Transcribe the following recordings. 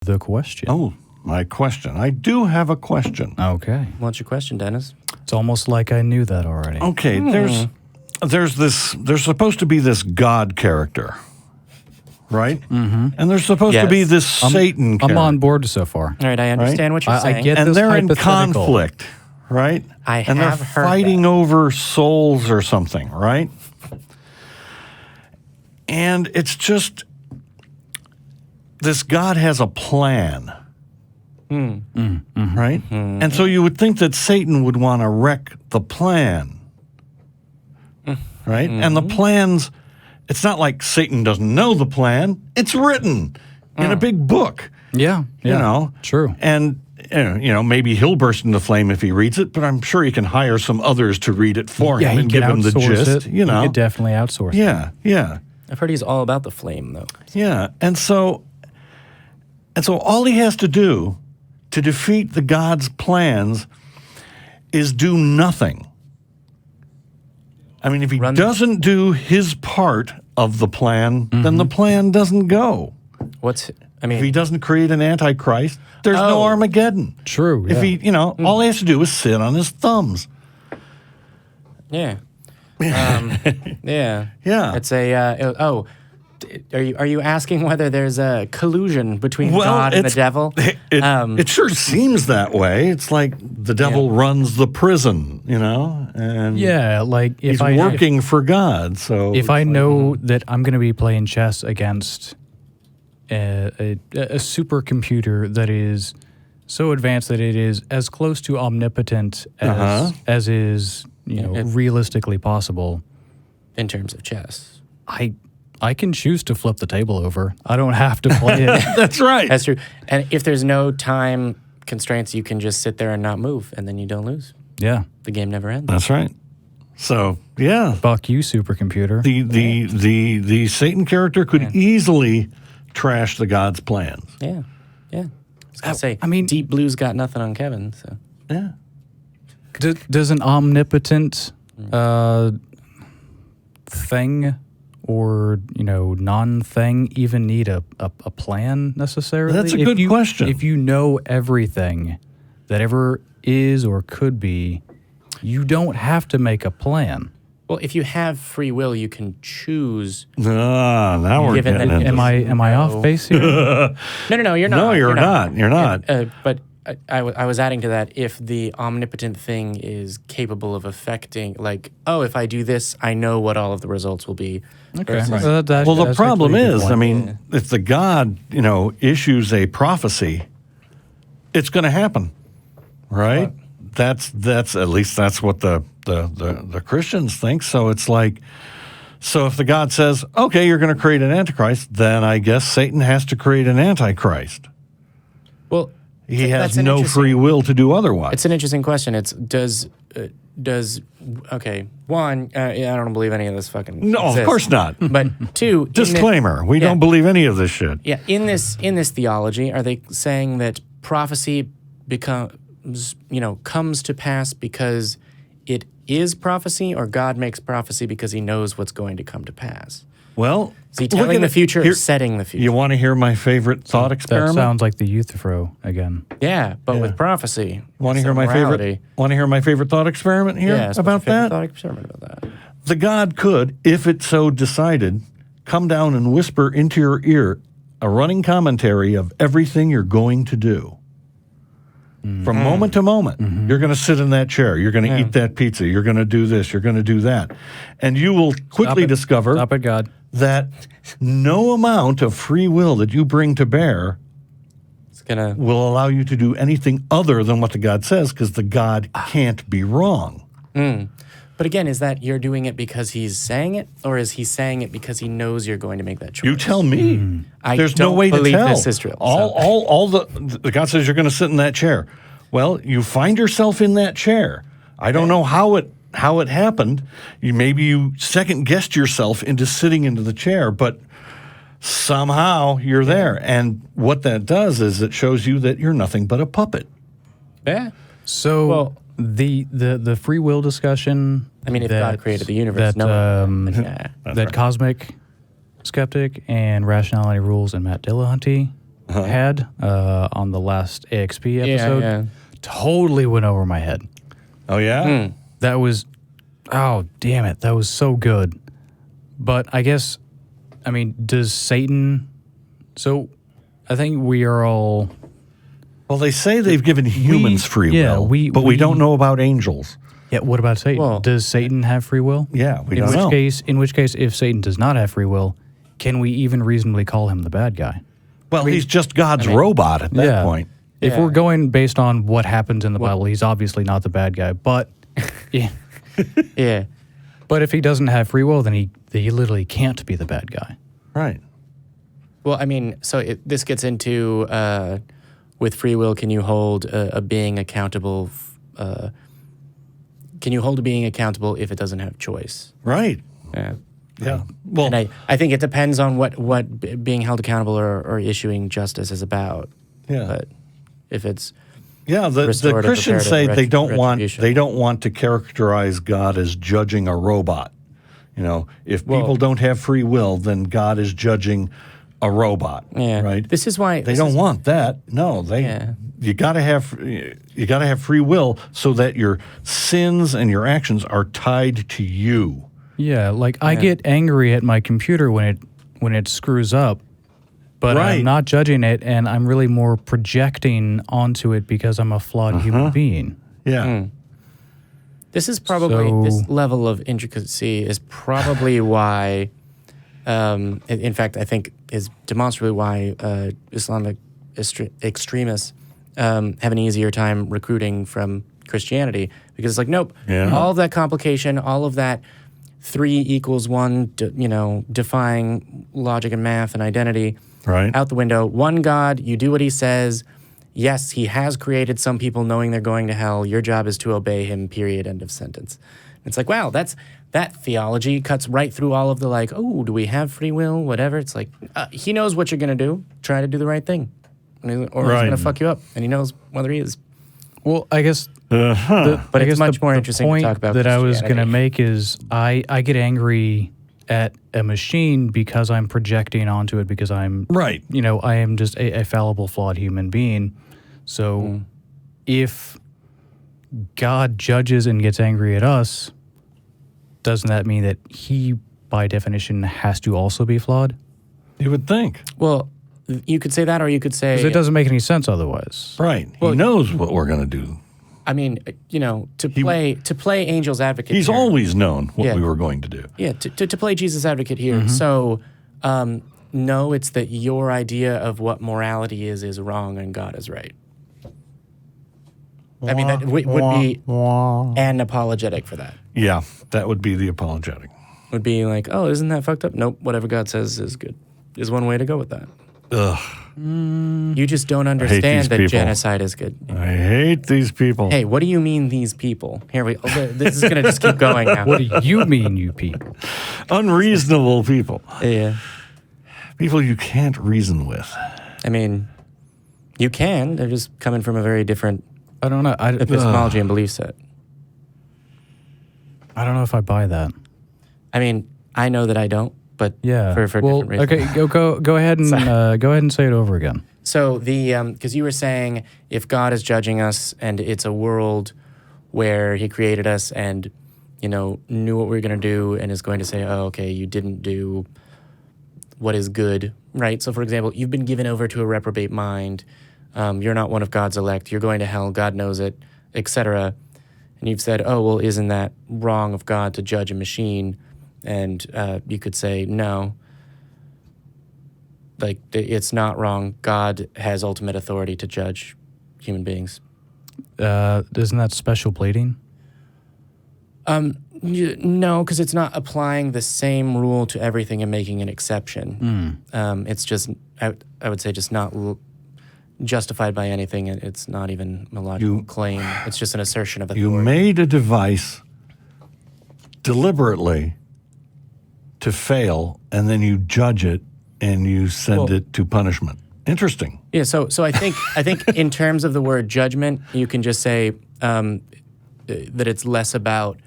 the question. Oh, my question. I do have a question. Okay. What's your question, Dennis? It's almost like I knew that already. Okay, there's supposed to be this God character, right? Mm-hmm. And there's supposed to be this Satan character. I'm on board so far. All right, I understand what you're saying. I get and this they're in hypothetical. conflict, right? And they're fighting over souls or something, right? And it's just this God has a plan, right? And so you would think that Satan would want to wreck the plan, right? And the plans, it's not like Satan doesn't know the plan. It's written in a big book. Yeah. You know? True. And, maybe he'll burst into flame if he reads it, but I'm sure he can hire some others to read it for him and give him the gist. He could definitely outsource it. Yeah. I've heard he's all about the flame, though. Yeah. And so all he has to do to defeat the God's plans is do nothing. I mean, if he doesn't do his part of the plan, then the plan doesn't go. If he doesn't create an antichrist, there's no Armageddon. True. If he, all he has to do is sit on his thumbs. Yeah. Yeah. It's a. Are you asking whether there's a collusion between God and the devil? It sure seems that way. It's like the devil runs the prison, and like he's working for God. So if I know that I'm going to be playing chess against a supercomputer that is so advanced that it is as close to omnipotent as is realistically possible in terms of chess, I can choose to flip the table over. I don't have to play it. That's right. That's true. And if there's no time constraints, you can just sit there and not move, and then you don't lose. Yeah. The game never ends. That's right. So, yeah. Fuck you, supercomputer. The Satan character could easily trash the God's plans. Yeah. I was going to say, Deep Blue's got nothing on Kevin, so. Yeah. Does an omnipotent thing or non-thing even need a plan necessarily? That's a good question. If you know everything that ever is or could be, you don't have to make a plan. Well, if you have free will, you can choose. Now we're getting into Am I off base here? No, you're not. No, you're not. You're not. But I was adding to that, if the omnipotent thing is capable of affecting, if I do this, I know what all of the results will be. Okay. The problem is, if the God, issues a prophecy, it's going to happen, right? That's at least that's what the Christians think. So it's like, if the God says, okay, you're going to create an antichrist, then I guess Satan has to create an antichrist. Well, he has no free will to do otherwise. It's an interesting question. It's one, I don't believe any of this fucking exists. Of course not. But two, disclaimer, we don't believe any of this shit. Yeah, in this theology, are they saying that prophecy comes to pass because it is prophecy, or God makes prophecy because he knows what's going to come to pass? Well, is he telling the future or setting the future? You want to hear my favorite thought experiment? That sounds like the Euthyphro again. Yeah, but with prophecy. Want to hear my favorite? Want to hear my favorite thought experiment here about that? Thought experiment about that. The God could, if it so decided, come down and whisper into your ear a running commentary of everything you're going to do. From moment to moment, you're going to sit in that chair. You're going to eat that pizza. You're going to do this. You're going to do that. And you will quickly discover that no amount of free will that you bring to bear will allow you to do anything other than what the God says, because the God can't be wrong. But again, is that you're doing it because he's saying it, or is he saying it because he knows you're going to make that choice? You tell me. There's no way to tell. This is true. All the God says you're going to sit in that chair. Well, you find yourself in that chair. I don't know how it happened. Maybe you second guessed yourself into sitting into the chair, but somehow you're there. And what that does is it shows you that you're nothing but a puppet. Yeah. So the free will discussion. If God created the universe, that cosmic skeptic and rationality rules and Matt Dillahunty had on the last AXP episode totally went over my head. Oh, yeah? That was, oh, damn it. That was so good. But I guess, I mean, does Satan, so I think we are all. Well, they say they've given humans free will, but we don't know about angels. Yeah, what about Satan? Well, does Satan have free will? Yeah, we don't know. In which case, if Satan does not have free will, can we even reasonably call him the bad guy? Well, he's just God's robot at that point. If we're going based on what happens in the Bible, he's obviously not the bad guy. But yeah. But if he doesn't have free will, then he literally can't be the bad guy. Right. Well, I mean, so this gets into with free will. Can you hold a being accountable? Can you hold a being accountable if it doesn't have choice? Right. Yeah. Yeah. Well, And I think it depends on what being held accountable or issuing justice is about. Yeah. But if it's the restorative, Christians say reparative, they don't want to characterize God as judging a robot. You know, if people don't have free will, then God is judging a robot. Yeah. Right. This is why They don't want that. No, you got to have free will so that your sins and your actions are tied to you. Yeah, like I get angry at my computer when it screws up, but I'm not judging it, and I'm really more projecting onto it because I'm a flawed human being. Yeah. This is probably this level of intricacy is probably why. In fact, I think is demonstrably why Islamic extremists have an easier time recruiting from Christianity, because it's like, nope, all of that complication, all of that 3 equals 1, defying logic and math and identity, out the window. One God, you do what he says. Yes, he has created some people knowing they're going to hell. Your job is to obey him, period, end of sentence. It's like, wow, that theology cuts right through all of the like, oh, do we have free will, whatever. It's like, he knows what you're going to do. Try to do the right thing. Or he's going to fuck you up, and he knows whether he is. Well, I guess, but it's much more interesting to talk about. The point that I was going to make is I get angry at a machine because I'm projecting onto it because I'm I am just a fallible, flawed human being. So if God judges and gets angry at us, doesn't that mean that he, by definition, has to also be flawed? You would think. Well, you could say that, or you could say... Because it doesn't make any sense otherwise. Right. He knows what we're going to do. I mean, to play angel's advocate He's here, always known what we were going to do. Yeah, to play Jesus' advocate here. So, no, it's that your idea of what morality is wrong and God is right. I mean, that would be an apologetic for that. Yeah, that would be the apologetic. Would be like, oh, isn't that fucked up? Nope, whatever God says is good, is one way to go with that. Ugh. You just don't understand that genocide is good. I hate these people. Hey, what do you mean, these people? Here we this is going to just keep going now. What do you mean, you people? Unreasonable people. Yeah. People you can't reason with. I mean, you can. They're just coming from a very different I don't know. epistemology and belief set. I don't know if I buy that. I mean, I know that I don't, but for different reasons. Okay, go ahead and say it over again. So because you were saying if God is judging us and it's a world where he created us and, knew what we were going to do and is going to say, oh, okay, you didn't do what is good, right? So, for example, you've been given over to a reprobate mind. You're not one of God's elect. You're going to hell. God knows it, etc. And you've said, oh, well, isn't that wrong of God to judge a machine? And you could say, no. Like, it's not wrong. God has ultimate authority to judge human beings. Isn't that special bleeding? No, because it's not applying the same rule to everything and making an exception. It's just, I would say, just not justified by anything. It's not even a logical claim. It's just an assertion of authority. You made a device deliberately to fail, and then you judge it and you send it to punishment. Interesting. Yeah. So I think in terms of the word judgment, you can just say that it's less about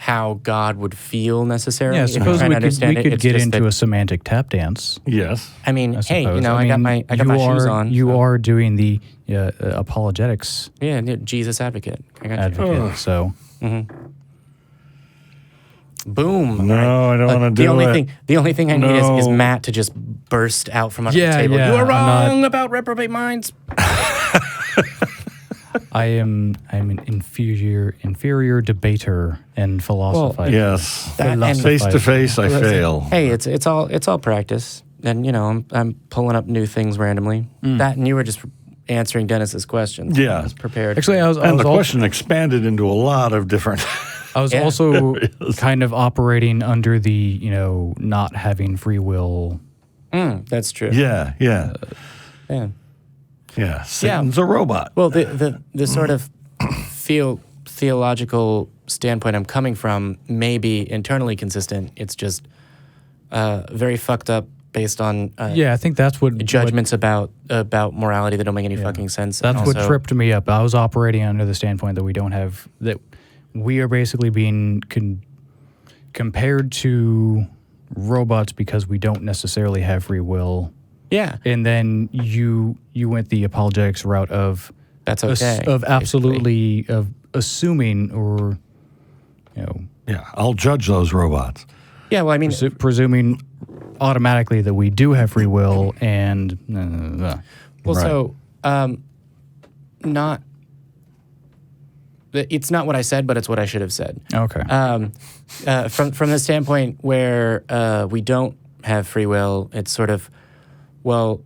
how God would feel necessarily. Yeah, I if you're suppose trying we to understand could It's get just into that- a semantic tap dance. Yes. I mean, I hey, suppose. I got my shoes on. You so- are doing the apologetics Yeah, Jesus advocate. I got you. advocate. So Boom. No, I don't wanna do it. The only thing I need is No. Matt to just burst out from under Yeah, the table. yeah, You are I'm wrong about reprobate minds. I'm an inferior debater and philosophizer. Yes. That and- Face to face, I fail. Hey, it's all practice. And I'm pulling up new things randomly. That and you were just answering Dennis's questions. Yeah. I was prepared. Actually, I was And the al- question expanded into a lot of different. I was Yeah. also kind of operating under the not having free will. That's true. Yeah. Yeah. Yeah. Satan's a robot. Well, the sort of theological standpoint I'm coming from may be internally consistent. It's just very fucked up based on Yeah, I think that's what judgments about morality that don't make any fucking sense. That's and what also- tripped me up. I was operating under the standpoint that we are basically being compared to robots because we don't necessarily have free will. Yeah, And then you went the apologetics route of that's okay. of absolutely of assuming or Yeah. I'll judge those robots. Yeah, well, I mean, presuming automatically that we do have free will and well, Right. so not. It's not what I said, but it's what I should have said. okay. From the standpoint where we don't have free will, it's sort of, well,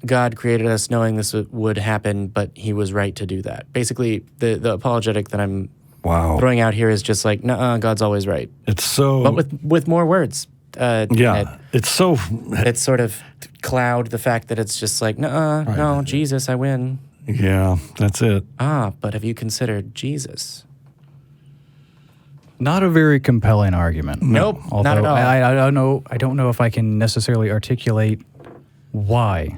God created us knowing this would happen, but he was right to do that. Basically, the apologetic that I'm Wow. throwing out here is just like, nuh-uh, God's always right. It's so. But with more words. yeah. It's so. It's sort of cloud the fact that it's just like, nuh-uh, no, Jesus, I win. Yeah. That's it. But have you considered Jesus? Not a very compelling argument. Nope, Although not at all. I don't know. I don't know if I can necessarily articulate why.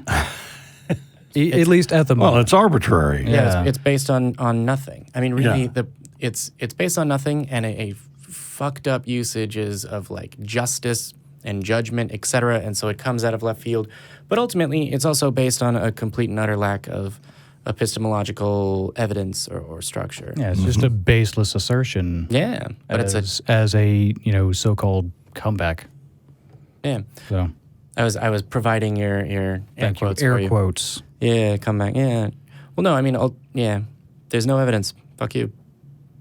At least at the Well, moment. it's arbitrary. Yeah, Yeah. it's based on nothing. I mean, really, Yeah. it's based on nothing and a fucked up usages of like justice and judgment, etc. And so it comes out of left field. But ultimately, it's also based on a complete and utter lack of epistemological evidence or structure. Yeah, it's just a baseless assertion. Yeah, but as a so-called comeback. yeah. So I was providing your air thank you. quotes for Air you. quotes. Yeah, comeback. Yeah. Well, no, I mean, yeah. There's no evidence. Fuck you.